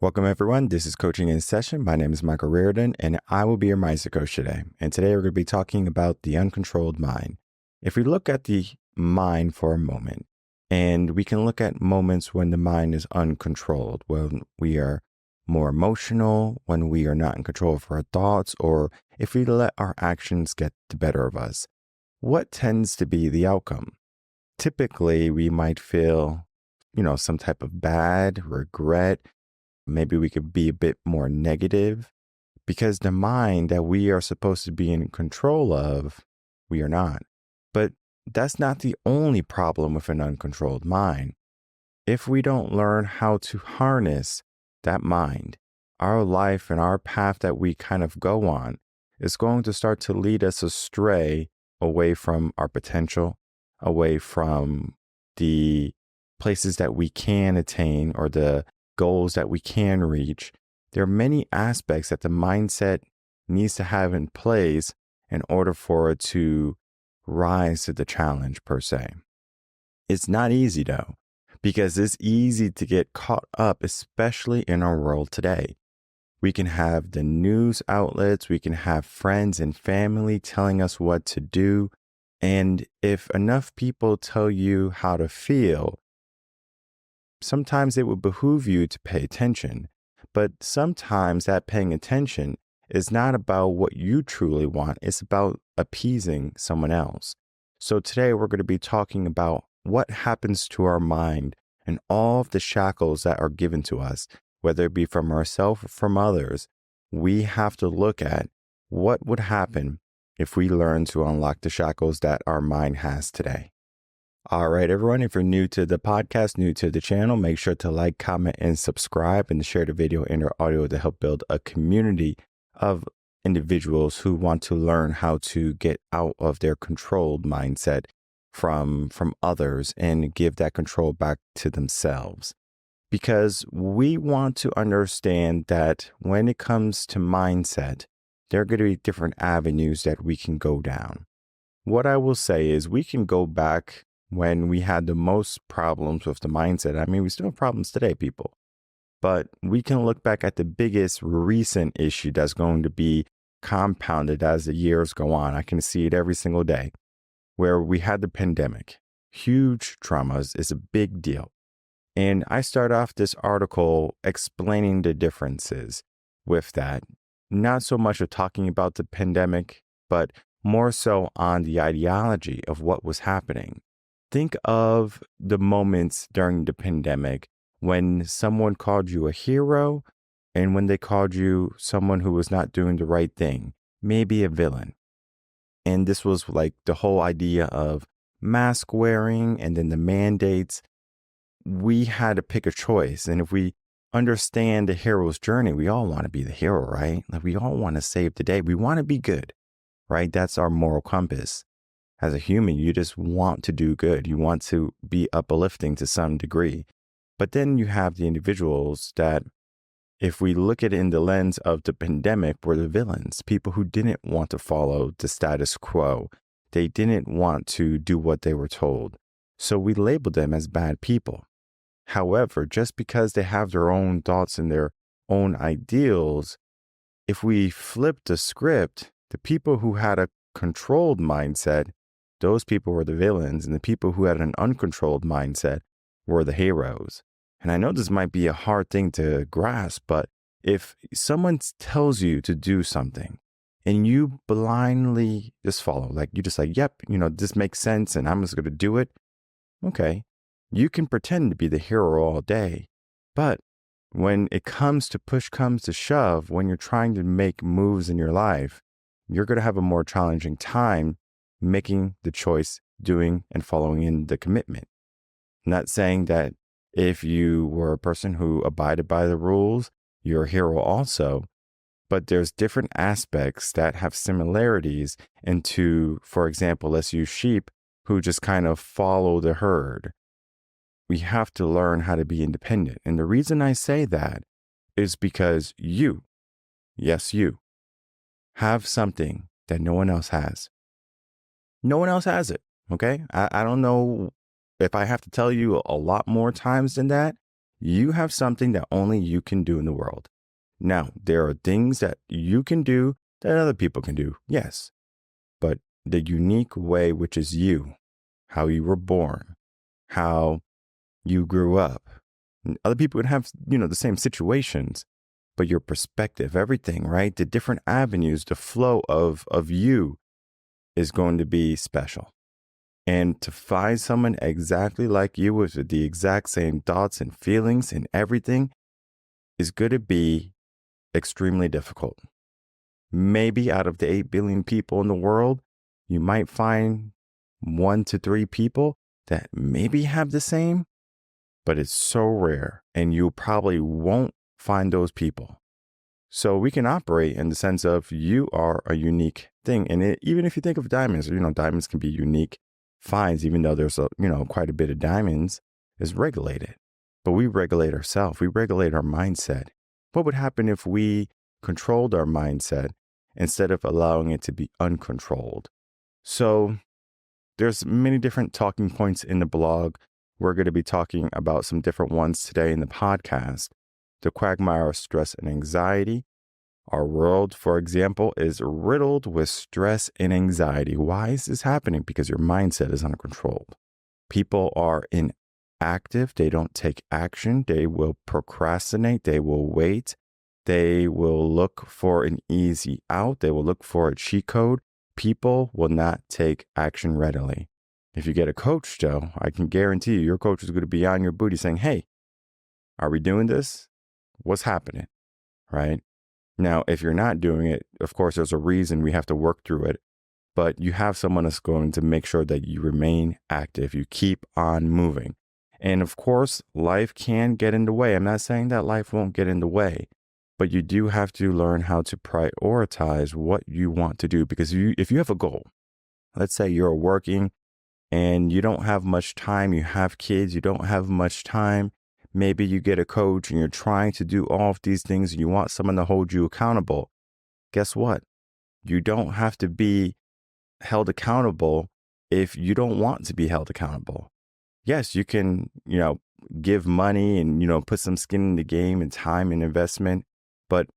Welcome, everyone. This is Coaching in Session. My name is Michael Rearden, and I will be your mindset coach today. And today we're going to be talking about the uncontrolled mind. If we look at the mind for a moment, and we can look at moments when the mind is uncontrolled, when we are more emotional, when we are not in control of our thoughts, or if we let our actions get the better of us, what tends to be the outcome? Typically, we might feel, some type of bad regret. Maybe we could be a bit more negative because the mind that we are supposed to be in control of, we are not. But that's not the only problem with an uncontrolled mind. If we don't learn how to harness that mind, our life and our path that we kind of go on is going to start to lead us astray away from our potential, away from the places that we can attain or the goals that we can reach. There are many aspects that the mindset needs to have in place in order for it to rise to the challenge per se. It's not easy though, because it's easy to get caught up, especially in our world today. We can have the news outlets, we can have friends and family telling us what to do. And if enough people tell you how to feel, sometimes it would behoove you to pay attention, but sometimes that paying attention is not about what you truly want. It's about appeasing someone else. So today we're going to be talking about what happens to our mind and all of the shackles that are given to us, whether it be from ourselves or from others. We have to look at what would happen if we learn to unlock the shackles that our mind has today. All right, everyone, if you're new to the podcast, new to the channel, make sure to like, comment, and subscribe and share the video and or audio to help build a community of individuals who want to learn how to get out of their controlled mindset from others and give that control back to themselves. Because we want to understand that when it comes to mindset, there are going to be different avenues that we can go down. What I will say is we can go back when we had the most problems with the mindset. I mean, we still have problems today, people. But we can look back at the biggest recent issue that's going to be compounded as the years go on. I can see it every single day, where we had the pandemic. Huge traumas is a big deal. And I start off this article explaining the differences with that. Not so much of talking about the pandemic, but more so on the ideology of what was happening. Think of the moments during the pandemic when someone called you a hero and when they called you someone who was not doing the right thing, maybe a villain. And this was like the whole idea of mask wearing and then the mandates. We had to pick a choice. And if we understand the hero's journey, we all want to be the hero, right? Like we all want to save the day. We want to be good, right? That's our moral compass. As a human, you just want to do good. You want to be uplifting to some degree. But then you have the individuals that, if we look at it in the lens of the pandemic, were the villains, people who didn't want to follow the status quo. They didn't want to do what they were told. So we labeled them as bad people. However, just because they have their own thoughts and their own ideals, if we flip the script, the people who had a controlled mindset, those people were the villains, and the people who had an uncontrolled mindset were the heroes. And I know this might be a hard thing to grasp, but if someone tells you to do something and you blindly just follow, like you just like, yep, this makes sense and I'm just going to do it. Okay. You can pretend to be the hero all day, but when it comes to push comes to shove, when you're trying to make moves in your life, you're going to have a more challenging time making the choice, doing and following in the commitment. I'm not saying that if you were a person who abided by the rules, you're a hero also, but there's different aspects that have similarities into, for example, let's use sheep who just kind of follow the herd. We have to learn how to be independent. And the reason I say that is because you, yes, you, have something that no one else has. No one else has it, okay? I don't know if I have to tell you a lot more times than that. You have something that only you can do in the world. Now, there are things that you can do that other people can do, yes. But the unique way, which is you, how you were born, how you grew up, and other people would have, the same situations, but your perspective, everything, right? The different avenues, the flow of you is going to be special. And to find someone exactly like you with the exact same thoughts and feelings and everything is going to be extremely difficult. Maybe out of the 8 billion people in the world, you might find 1 to 3 people that maybe have the same, but it's so rare and you probably won't find those people. So we can operate in the sense of you are a unique thing. And even if you think of diamonds, diamonds can be unique finds, even though there's quite a bit of diamonds is regulated. But we regulate ourselves. We regulate our mindset. What would happen if we controlled our mindset instead of allowing it to be uncontrolled? So there's many different talking points in the blog. We're going to be talking about some different ones today in the podcast. The quagmire of stress and anxiety. Our world, for example, is riddled with stress and anxiety. Why is this happening? Because your mindset is uncontrolled. People are inactive. They don't take action. They will procrastinate. They will wait. They will look for an easy out. They will look for a cheat code. People will not take action readily. If you get a coach, though, I can guarantee you your coach is going to be on your booty saying, hey, are we doing this? What's happening? Right? Now, if you're not doing it, of course, there's a reason we have to work through it. But you have someone that's going to make sure that you remain active. You keep on moving. And of course, life can get in the way. I'm not saying that life won't get in the way, but you do have to learn how to prioritize what you want to do. Because if you have a goal, let's say you're working and you don't have much time, you have kids, you don't have much time. Maybe you get a coach and you're trying to do all of these things and you want someone to hold you accountable. Guess what? You don't have to be held accountable if you don't want to be held accountable. Yes, you can, give money and, put some skin in the game and time and investment, but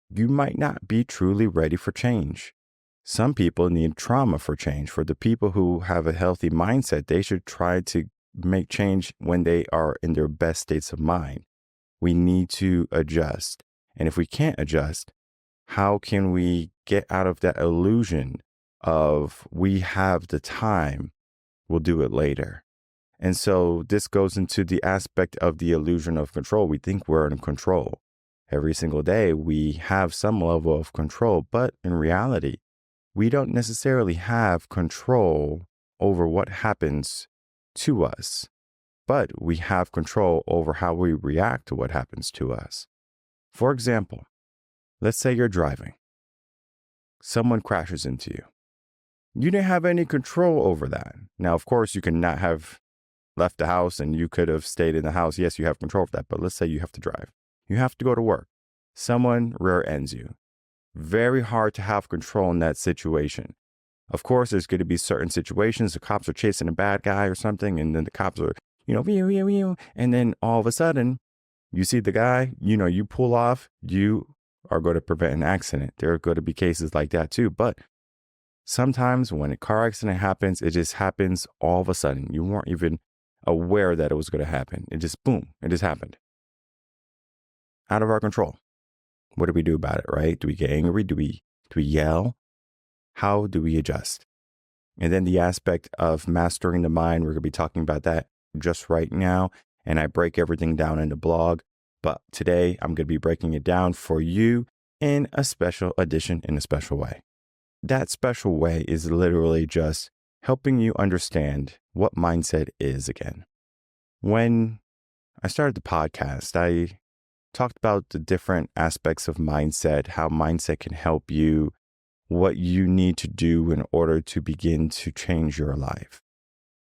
you might not be truly ready for change. Some people need trauma for change. For the people who have a healthy mindset, they should try to make change when they are in their best states of mind. We need to adjust. And if we can't adjust, how can we get out of that illusion of we have the time, we'll do it later? And so this goes into the aspect of the illusion of control. We think we're in control. Every single day we have some level of control, but in reality, we don't necessarily have control over what happens to us, but we have control over how we react to what happens to us. For example, let's say you're driving. Someone crashes into you. You didn't have any control over that. Now, of course, you can not have left the house and you could have stayed in the house. Yes, you have control of that, but let's say you have to drive. You have to go to work. Someone rear ends you. Very hard to have control in that situation. Of course, there's going to be certain situations. The cops are chasing a bad guy or something, and then the cops are, and then all of a sudden, you see the guy, you pull off, you are going to prevent an accident. There are going to be cases like that too. But sometimes when a car accident happens, it just happens all of a sudden. You weren't even aware that it was going to happen. It just, boom, it just happened. Out of our control. What do we do about it, right? Do we get angry? Do we yell? How do we adjust? And then the aspect of mastering the mind, we're going to be talking about that just right now. And I break everything down in the blog. But today I'm going to be breaking it down for you in a special edition, in a special way. That special way is literally just helping you understand what mindset is again. When I started the podcast, I talked about the different aspects of mindset, how mindset can help you, what you need to do in order to begin to change your life.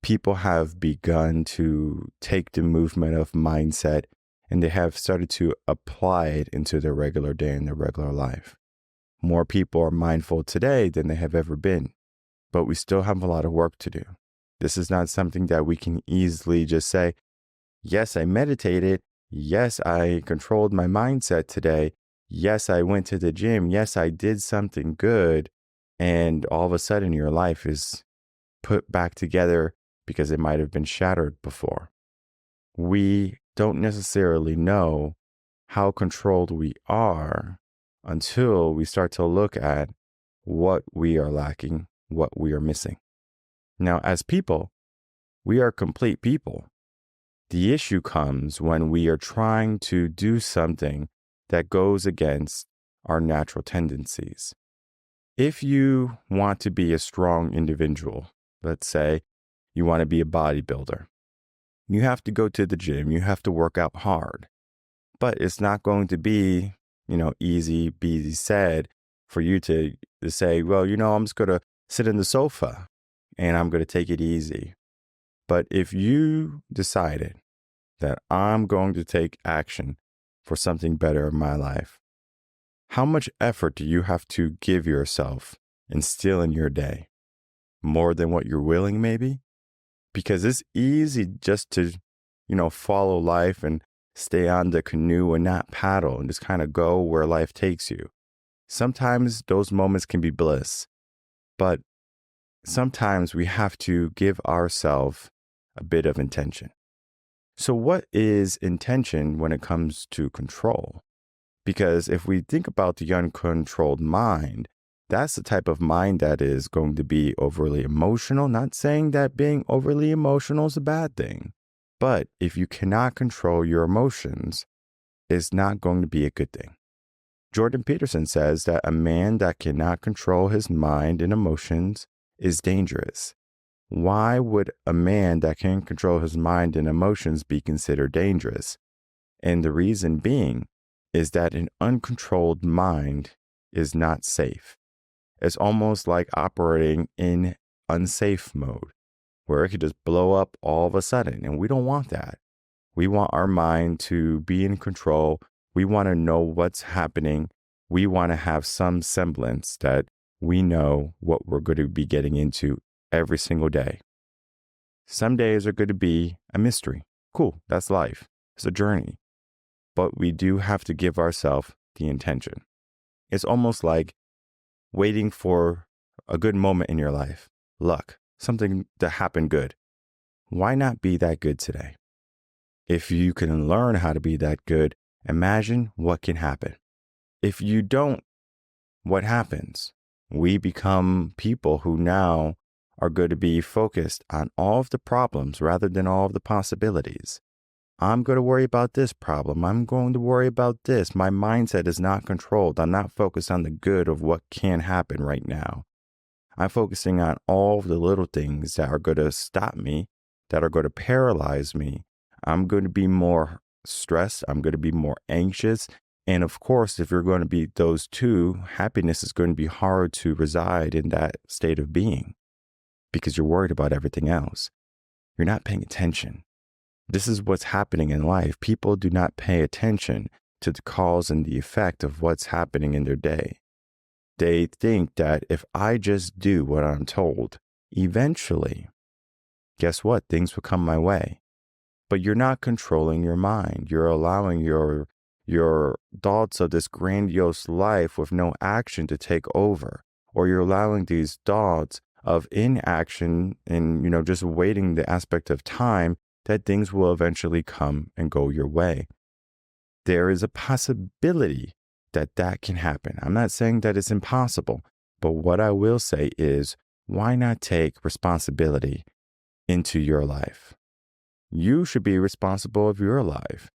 People have begun to take the movement of mindset and they have started to apply it into their regular day and their regular life. More people are mindful today than they have ever been, but we still have a lot of work to do. This is not something that we can easily just say, yes, I meditated. Yes, I controlled my mindset today. Yes, I went to the gym. Yes, I did something good. And all of a sudden, your life is put back together because it might have been shattered before. We don't necessarily know how controlled we are until we start to look at what we are lacking, what we are missing. Now, as people, we are complete people. The issue comes when we are trying to do something that goes against our natural tendencies. If you want to be a strong individual, let's say you want to be a bodybuilder, you have to go to the gym, you have to work out hard, but it's not going to be, easy, be said for you to say, well, I'm just going to sit in the sofa and I'm going to take it easy. But if you decided that I'm going to take action for something better in my life, how much effort do you have to give yourself and still in your day? More than what you're willing, maybe? Because it's easy just to, follow life and stay on the canoe and not paddle and just kind of go where life takes you. Sometimes those moments can be bliss, but sometimes we have to give ourselves a bit of intention. So what is intention when it comes to control? Because if we think about the uncontrolled mind, that's the type of mind that is going to be overly emotional. Not saying that being overly emotional is a bad thing, but if you cannot control your emotions, it's not going to be a good thing. Jordan Peterson says that a man that cannot control his mind and emotions is dangerous. Why would a man that can control his mind and emotions be considered dangerous? And the reason being is that an uncontrolled mind is not safe. It's almost like operating in unsafe mode, where it could just blow up all of a sudden. And we don't want that. We want our mind to be in control. We want to know what's happening. We want to have some semblance that we know what we're going to be getting into every single day. Some days are going to be a mystery. Cool, that's life. It's a journey. But we do have to give ourselves the intention. It's almost like waiting for a good moment in your life, luck, something to happen good. Why not be that good today? If you can learn how to be that good, imagine what can happen. If you don't, what happens? We become people who now are going to be focused on all of the problems rather than all of the possibilities. I'm going to worry about this problem. I'm going to worry about this. My mindset is not controlled. I'm not focused on the good of what can happen right now. I'm focusing on all of the little things that are going to stop me, that are going to paralyze me. I'm going to be more stressed. I'm going to be more anxious. And of course, if you're going to be those two, happiness is going to be hard to reside in that state of being because you're worried about everything else. You're not paying attention. This is what's happening in life. People do not pay attention to the cause and the effect of what's happening in their day. They think that if I just do what I'm told, eventually, guess what? Things will come my way. But you're not controlling your mind. You're allowing your thoughts of this grandiose life with no action to take over. Or you're allowing these thoughts of inaction and, just waiting the aspect of time that things will eventually come and go your way. There is a possibility that can happen. I'm not saying that it's impossible, but what I will say is, why not take responsibility into your life? You should be responsible of your life.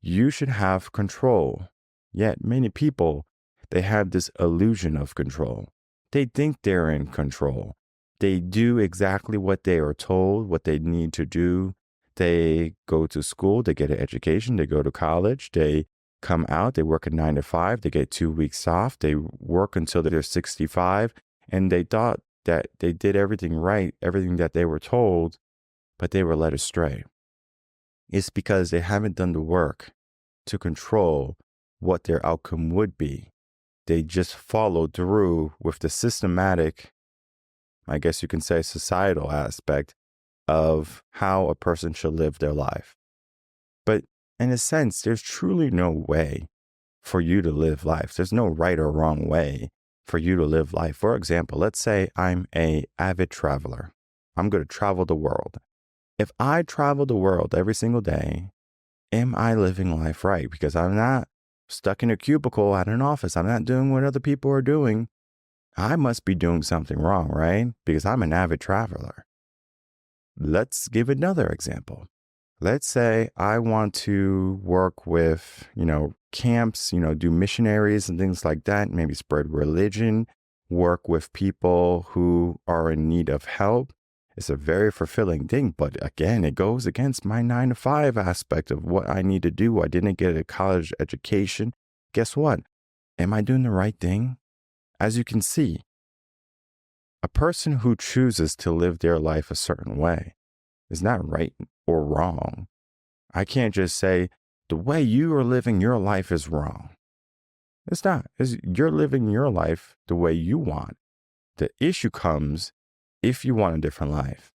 You should have control. Yet many people, they have this illusion of control. They think they're in control. They do exactly what they are told, what they need to do. They go to school, they get an education, they go to college, they come out, they work a 9 to 5, they get 2 weeks off, they work until they're 65, and they thought that they did everything right, everything that they were told, but they were led astray. It's because they haven't done the work to control what their outcome would be. They just followed through with the systematic, I guess you can say, societal aspect of how a person should live their life. But in a sense, there's truly no way for you to live life. There's no right or wrong way for you to live life. For example, let's say I'm an avid traveler. I'm going to travel the world. If I travel the world every single day, am I living life right? Because I'm not stuck in a cubicle at an office. I'm not doing what other people are doing. I must be doing something wrong, right? Because I'm an avid traveler. Let's give another example. Let's say I want to work with, camps, do missionaries and things like that, maybe spread religion, work with people who are in need of help. It's a very fulfilling thing. But again, it goes against my 9 to 5 aspect of what I need to do. I didn't get a college education. Guess what? Am I doing the right thing? As you can see, a person who chooses to live their life a certain way is not right or wrong. I can't just say the way you are living your life is wrong. It's not. You're living your life the way you want. The issue comes if you want a different life.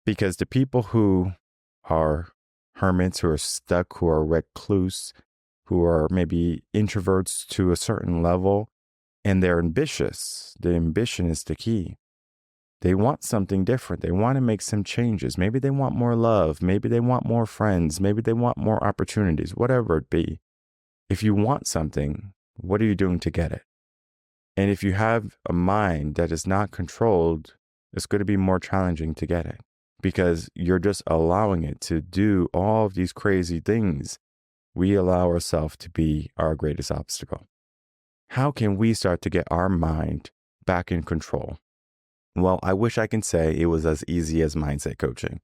Because the people who are hermits, who are stuck, who are recluse, who are maybe introverts to a certain level, and they're ambitious. The ambition is the key. They want something different. They want to make some changes. Maybe they want more love. Maybe they want more friends. Maybe they want more opportunities, whatever it be. If you want something, what are you doing to get it? And if you have a mind that is not controlled, it's going to be more challenging to get it because you're just allowing it to do all of these crazy things. We allow ourselves to be our greatest obstacle. How can we start to get our mind back in control? Well, I wish I can say it was as easy as mindset coaching.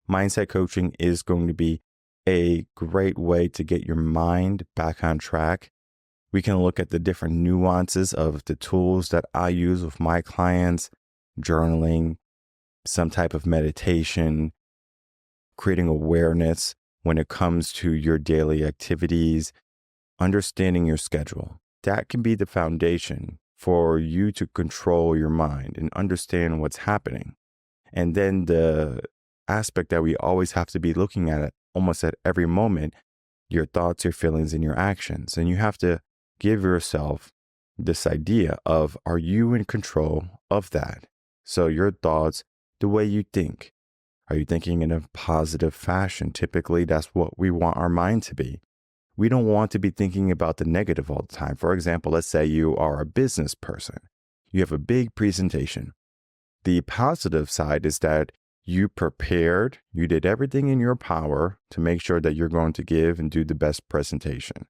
Mindset coaching is going to be a great way to get your mind back on track. We can look at the different nuances of the tools that I use with my clients, journaling, some type of meditation, creating awareness when it comes to your daily activities, understanding your schedule. That can be the foundation for you to control your mind and understand what's happening. And then the aspect that we always have to be looking at it almost at every moment, your thoughts, your feelings, and your actions. And you have to give yourself this idea of, are you in control of that? So your thoughts, the way you think, are you thinking in a positive fashion? Typically, that's what we want our mind to be. We don't want to be thinking about the negative all the time. For example, let's say you are a business person. You have a big presentation. The positive side is that you prepared, you did everything in your power to make sure that you're going to give and do the best presentation.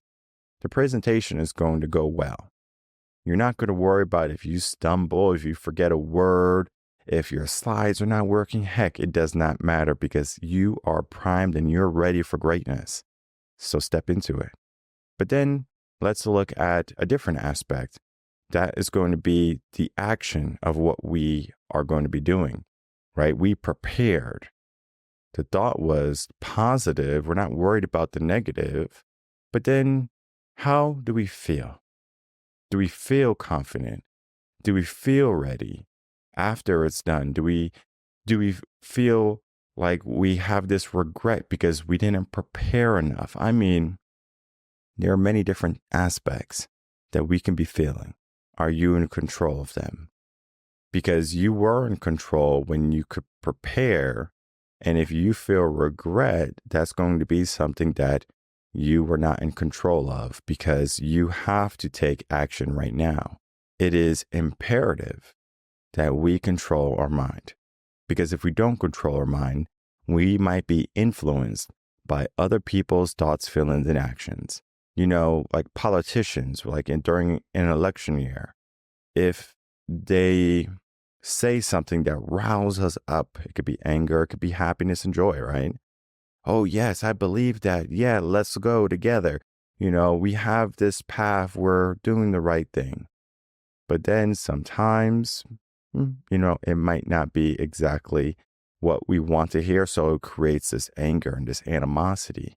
The presentation is going to go well. You're not going to worry about if you stumble, if you forget a word, if your slides are not working. Heck, it does not matter because you are primed and you're ready for greatness. So step into it. But then let's look at a different aspect. That is going to be the action of what we are going to be doing, right? We prepared. The thought was positive. We're not worried about the negative. But then how do we feel? Do we feel confident? Do we feel ready after it's done? Do we feel like we have this regret because we didn't prepare enough? I mean, there are many different aspects that we can be feeling. Are you in control of them? Because you were in control when you could prepare. And if you feel regret, that's going to be something that you were not in control of because you have to take action right now. It is imperative that we control our mind. Because if we don't control our mind, we might be influenced by other people's thoughts, feelings, and actions. Like politicians, during an election year, if they say something that riles us up, it could be anger, it could be happiness and joy, right? Oh, yes, I believe that. Yeah, let's go together. We have this path, we're doing the right thing. But then sometimes, it might not be exactly what we want to hear. So it creates this anger and this animosity.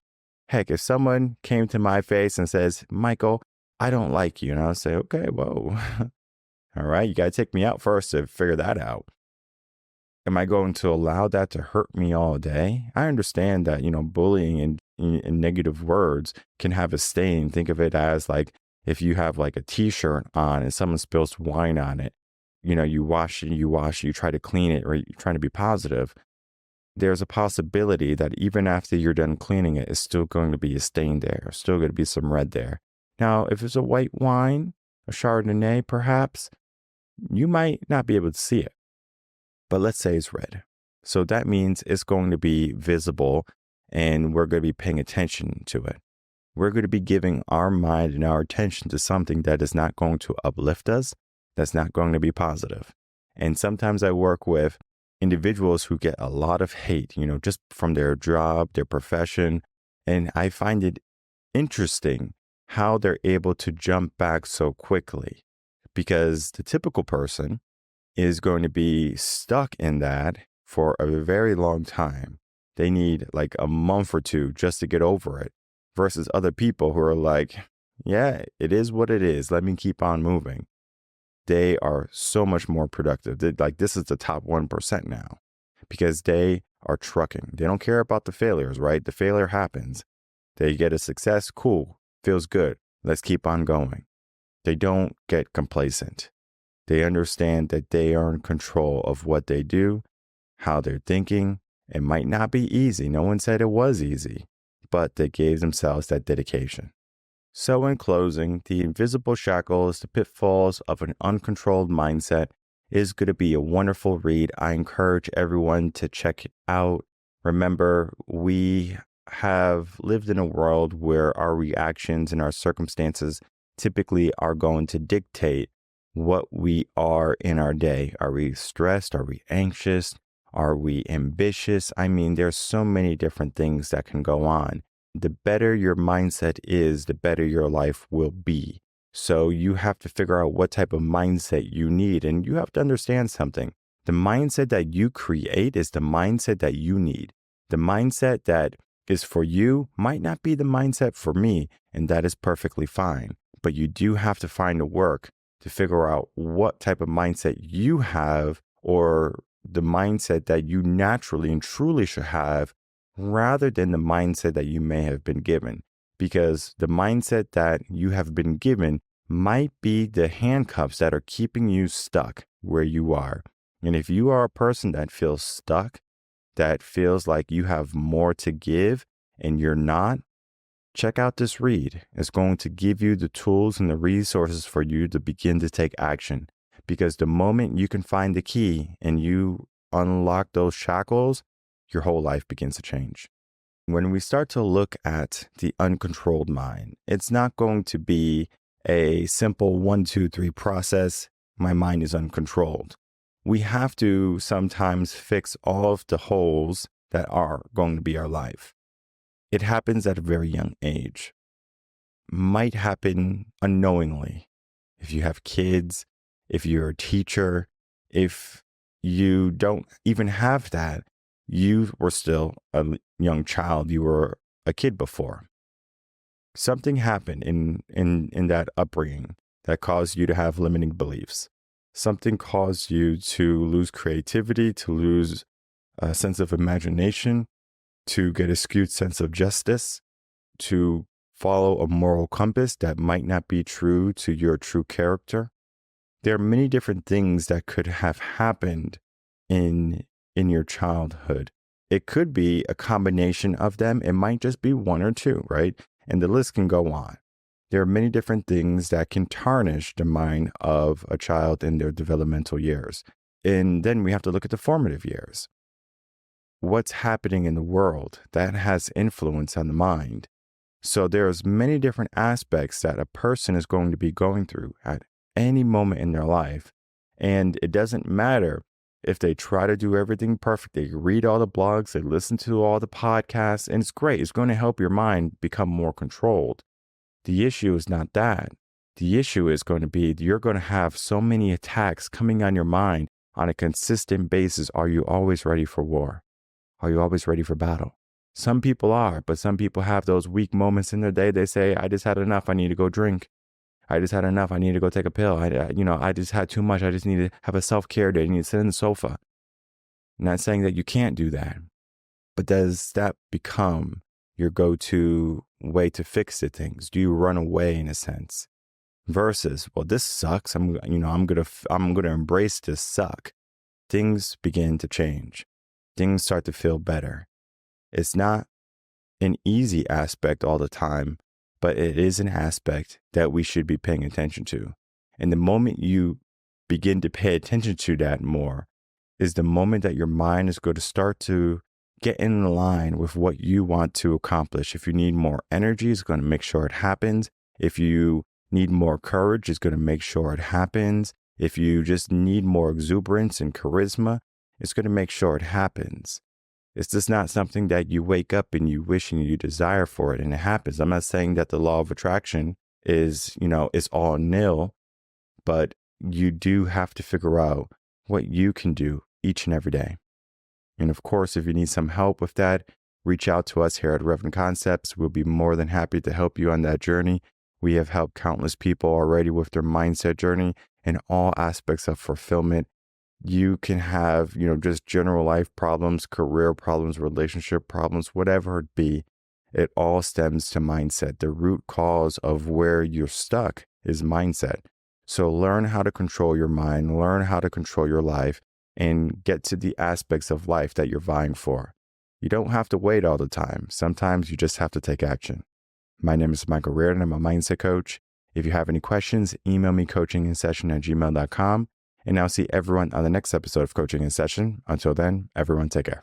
Heck, if someone came to my face and says, Michael, I don't like you. And I'll say, okay, whoa. All right, you got to take me out first to figure that out. Am I going to allow that to hurt me all day? I understand that, bullying and in negative words can have a stain. Think of it as like if you have like a t-shirt on and someone spills wine on it, you wash it, you try to clean it, or you're trying to be positive. There's a possibility that even after you're done cleaning it, it's still going to be a stain there, still going to be some red there. Now, if it's a white wine, a Chardonnay perhaps, you might not be able to see it. But let's say it's red. So that means it's going to be visible and we're going to be paying attention to it. We're going to be giving our mind and our attention to something that is not going to uplift us, that's not going to be positive. And sometimes I work with individuals who get a lot of hate, just from their job, their profession. And I find it interesting how they're able to jump back so quickly, because the typical person is going to be stuck in that for a very long time. They need like a month or two just to get over it, versus other people who are like, yeah, it is what it is. Let me keep on moving. They are so much more productive. Like, this is the top 1% now, because they are trucking. They don't care about the failures, right? The failure happens. They get a success. Cool. Feels good. Let's keep on going. They don't get complacent. They understand that they are in control of what they do, how they're thinking. It might not be easy. No one said it was easy, but they gave themselves that dedication. So in closing, The Invisible Shackles, The Pitfalls of an Uncontrolled Mindset is going to be a wonderful read. I encourage everyone to check it out. Remember, we have lived in a world where our reactions and our circumstances typically are going to dictate what we are in our day. Are we stressed? Are we anxious? Are we ambitious? I mean, there's so many different things that can go on. The better your mindset is, the better your life will be. So you have to figure out what type of mindset you need. And you have to understand something. The mindset that you create is the mindset that you need. The mindset that is for you might not be the mindset for me, and that is perfectly fine. But you do have to find a work to figure out what type of mindset you have, or the mindset that you naturally and truly should have, rather than the mindset that you may have been given. Because the mindset that you have been given might be the handcuffs that are keeping you stuck where you are. And if you are a person that feels stuck, that feels like you have more to give and you're not, check out this read. It's going to give you the tools and the resources for you to begin to take action. Because the moment you can find the key and you unlock those shackles, your whole life begins to change. When we start to look at the uncontrolled mind, it's not going to be a simple 1, 2, 3 process. My mind is uncontrolled. We have to sometimes fix all of the holes that are going to be our life. It happens at a very young age. Might happen unknowingly. If you have kids, if you're a teacher, if you don't even have that, you were still a young child. You were a kid before. Something happened in that upbringing that caused you to have limiting beliefs. Something caused you to lose creativity, to lose a sense of imagination, to get a skewed sense of justice, to follow a moral compass that might not be true to your true character. There are many different things that could have happened in your childhood. It could be a combination of them. It might just be one or two, right? And the list can go on. There are many different things that can tarnish the mind of a child in their developmental years. And then we have to look at the formative years. What's happening in the world that has influence on the mind. So there's many different aspects that a person is going to be going through at any moment in their life. And it doesn't matter if they try to do everything perfect. They read all the blogs, they listen to all the podcasts, and it's great. It's going to help your mind become more controlled. The issue is not that. The issue is going to be you're going to have so many attacks coming on your mind on a consistent basis. Are you always ready for war? Are you always ready for battle? Some people are, but some people have those weak moments in their day. They say, I just had enough. I need to go drink. I just had enough. I need to go take a pill. I just had too much. I just need to have a self-care day. I need to sit on the sofa. I'm not saying that you can't do that, but does that become your go-to way to fix the things? Do you run away in a sense? Versus, well, this sucks. I'm gonna embrace this suck. Things begin to change. Things start to feel better. It's not an easy aspect all the time, but it is an aspect that we should be paying attention to. And the moment you begin to pay attention to that more is the moment that your mind is going to start to get in line with what you want to accomplish. If you need more energy, it's going to make sure it happens. If you need more courage, it's going to make sure it happens. If you just need more exuberance and charisma, it's going to make sure it happens. It's just not something that you wake up and you wish and you desire for it and it happens. I'm not saying that the law of attraction is all nil, but you do have to figure out what you can do each and every day. And of course, if you need some help with that, reach out to us here at Reverend Concepts. We'll be more than happy to help you on that journey. We have helped countless people already with their mindset journey in all aspects of fulfillment. You can have, just general life problems, career problems, relationship problems, whatever it be. It all stems to mindset. The root cause of where you're stuck is mindset. So learn how to control your mind, learn how to control your life, and get to the aspects of life that you're vying for. You don't have to wait all the time. Sometimes you just have to take action. My name is Michael Rearden. I'm a mindset coach. If you have any questions, email me coachinginsession@gmail.com. And I'll see everyone on the next episode of Coaching in Session. Until then, everyone take care.